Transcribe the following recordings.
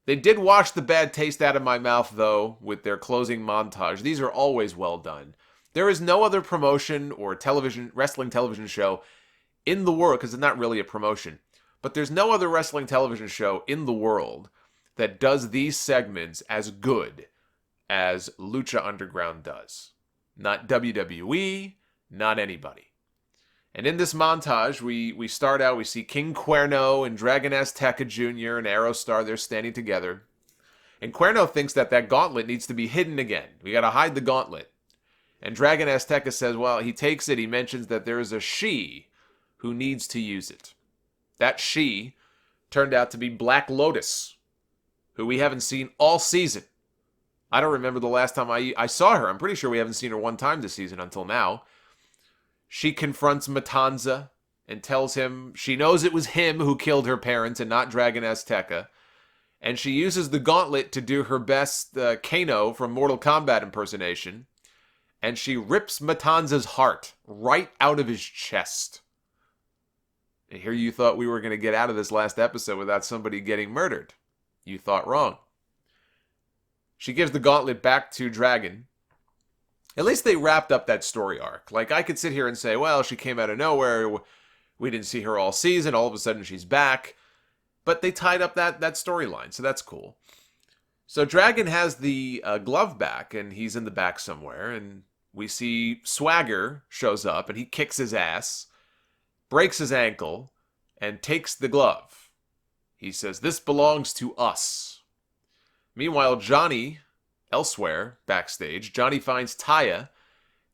They did wash the bad taste out of my mouth, though, with their closing montage. These are always well done. There is no other promotion or wrestling television show in the world, because it's not really a promotion, but there's no other wrestling television show in the world that does these segments as good as Lucha Underground does. Not WWE, not anybody. And in this montage, we start out, we see King Cuerno and Dragon Azteca Jr. and Aerostar, they're standing together. And Cuerno thinks that gauntlet needs to be hidden again. We gotta hide the gauntlet. And Dragon Azteca says, well, he takes it, he mentions that there is a she who needs to use it. That she turned out to be Black Lotus, who we haven't seen all season. I don't remember the last time I saw her. I'm pretty sure we haven't seen her one time this season until now. She confronts Matanza and tells him she knows it was him who killed her parents and not Dragon Azteca. And she uses the gauntlet to do her best Kano from Mortal Kombat impersonation. And she rips Matanza's heart right out of his chest. And here you thought we were going to get out of this last episode without somebody getting murdered. You thought wrong. She gives the gauntlet back to Dragon. At least they wrapped up that story arc. Like, I could sit here and say, well, she came out of nowhere. We didn't see her all season. All of a sudden, she's back. But they tied up that storyline, so that's cool. So Dragon has the glove back, and he's in the back somewhere. And we see Swagger shows up, and he kicks his ass, breaks his ankle, and takes the glove. He says, this belongs to us. Meanwhile, Johnny, elsewhere, backstage, Johnny finds Taya,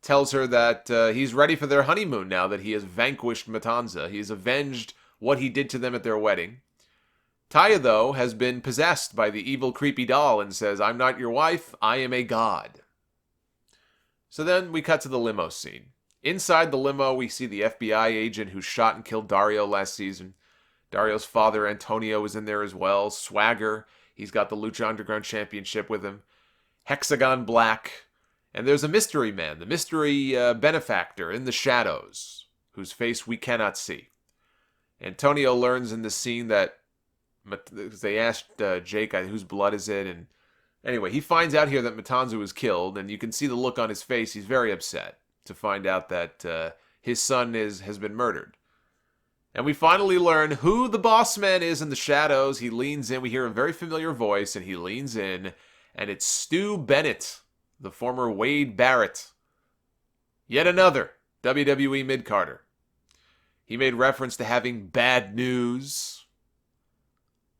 tells her that he's ready for their honeymoon now that he has vanquished Matanza. He has avenged what he did to them at their wedding. Taya, though, has been possessed by the evil, creepy doll and says, I'm not your wife, I am a god. So then we cut to the limo scene. Inside the limo, we see the FBI agent who shot and killed Dario last season. Dario's father, Antonio, is in there as well. Swagger, he's got the Lucha Underground Championship with him. Hexagon Black. And there's a mystery man, the mystery benefactor in the shadows, whose face we cannot see. Antonio learns in this scene that, because they asked Jake, whose blood is it? And anyway, he finds out here that Matanza was killed, and you can see the look on his face. He's very upset to find out that his son has been murdered. And we finally learn who the boss man is in the shadows. He leans in. We hear a very familiar voice, and he leans in. And it's Stu Bennett, the former Wade Barrett. Yet another WWE mid-carder. He made reference to having bad news.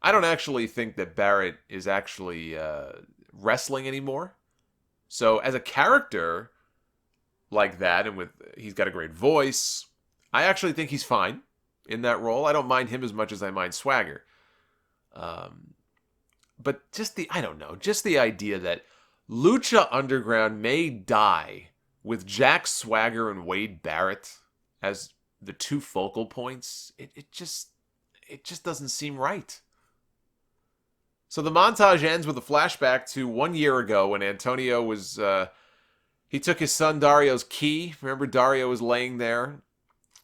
I don't actually think that Barrett is actually wrestling anymore. So as a character like that, and he's got a great voice, I actually think he's fine in that role. I don't mind him as much as I mind Swagger. But just the idea that Lucha Underground may die with Jack Swagger and Wade Barrett as the two focal points, it just doesn't seem right. So the montage ends with a flashback to 1 year ago when Antonio was, he took his son Dario's key. Remember, Dario was laying there.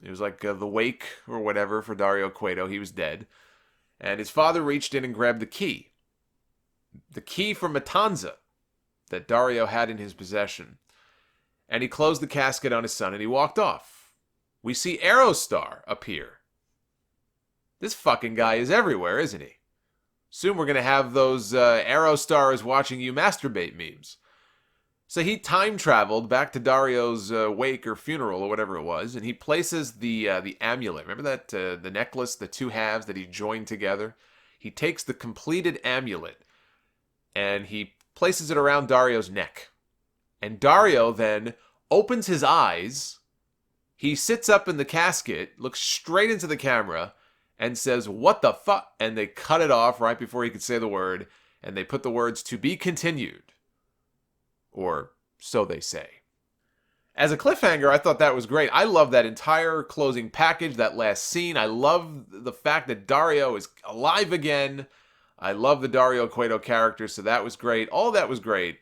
It was like the wake or whatever for Dario Cueto. He was dead. And his father reached in and grabbed the key. The key from Matanza that Dario had in his possession. And he closed the casket on his son and he walked off. We see Aerostar appear. This fucking guy is everywhere, isn't he? Soon we're going to have those Aerostars watching you masturbate memes. So he time traveled back to Dario's wake or funeral or whatever it was, and he places the amulet. Remember that the necklace, the two halves that he joined together? He takes the completed amulet and he places it around Dario's neck. And Dario then opens his eyes. He sits up in the casket, looks straight into the camera, and says, "What the fuck?" And they cut it off right before he could say the word, and they put the words, "To be continued." Or so they say. As a cliffhanger, I thought that was great. I love that entire closing package, that last scene. I love the fact that Dario is alive again. I love the Dario Cueto character, so that was great. All that was great.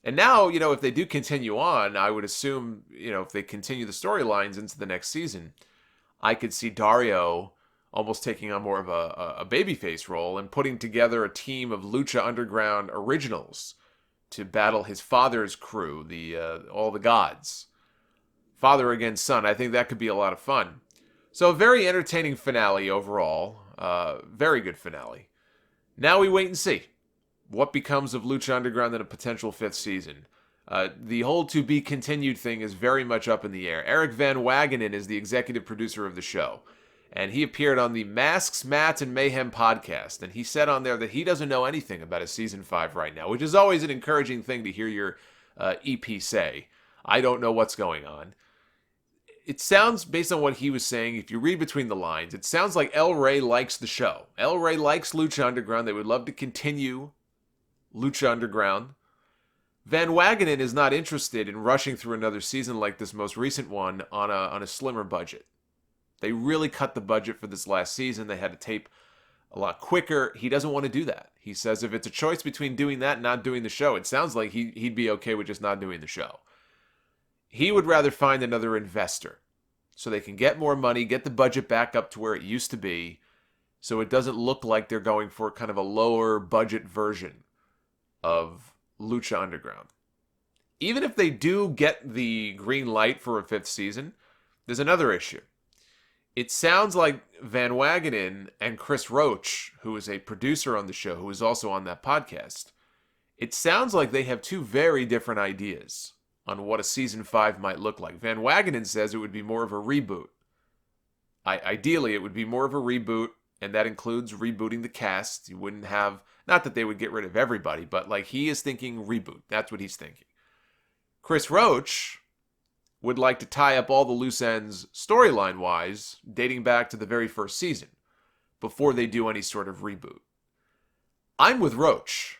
And now, if they do continue on, I would assume, if they continue the storylines into the next season, I could see Dario almost taking on more of a babyface role and putting together a team of Lucha Underground originals to battle his father's crew, all the gods. Father against son. I think that could be a lot of fun. So a very entertaining finale overall. Very good finale. Now we wait and see what becomes of Lucha Underground in a potential 5th season. The whole to be continued thing is very much up in the air. Eric Van Wagenen is the executive producer of the show, and he appeared on the Masks, Mats, and Mayhem podcast, and he said on there that he doesn't know anything about a season 5 right now, which is always an encouraging thing to hear your EP say. I don't know what's going on. It sounds, based on what he was saying, if you read between the lines, it sounds like El Rey likes the show. El Rey likes Lucha Underground. They would love to continue Lucha Underground. Van Wagenen is not interested in rushing through another season like this most recent one on a slimmer budget. They really cut the budget for this last season. They had to tape a lot quicker. He doesn't want to do that. He says if it's a choice between doing that and not doing the show, it sounds like he'd be okay with just not doing the show. He would rather find another investor so they can get more money, get the budget back up to where it used to be, so it doesn't look like they're going for kind of a lower budget version of Lucha Underground. Even if they do get the green light for a 5th season, there's another issue. It sounds like Van Wagenen and Chris Roach, who is a producer on the show, who is also on that podcast, it sounds like they have two very different ideas on what a season 5 might look like. Van Wagenen says it would be more of a reboot. Ideally, it would be more of a reboot, and that includes rebooting the cast. You wouldn't have, not that they would get rid of everybody, but like he is thinking reboot. That's what he's thinking. Chris Roach would like to tie up all the loose ends storyline-wise, dating back to the very first season, before they do any sort of reboot. I'm with Roach.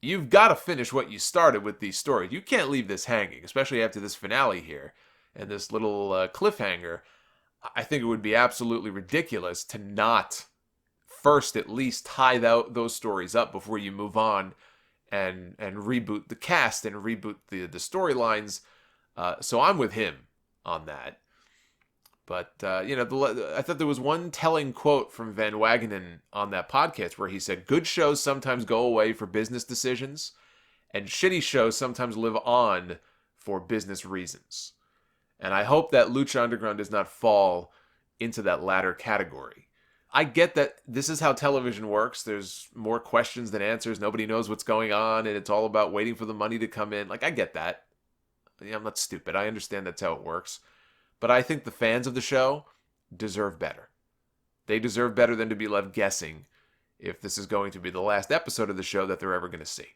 You've got to finish what you started with these stories. You can't leave this hanging, especially after this finale here and this little cliffhanger. I think it would be absolutely ridiculous to not first at least tie those stories up before you move on and reboot the cast and reboot the storylines. So I'm with him on that. But, I thought there was one telling quote from Van Wagenen on that podcast where he said, good shows sometimes go away for business decisions, and shitty shows sometimes live on for business reasons. And I hope that Lucha Underground does not fall into that latter category. I get that this is how television works. There's more questions than answers. Nobody knows what's going on, and it's all about waiting for the money to come in. Like, I get that. I'm not stupid. I understand that's how it works. But I think the fans of the show deserve better. They deserve better than to be left guessing if this is going to be the last episode of the show that they're ever going to see.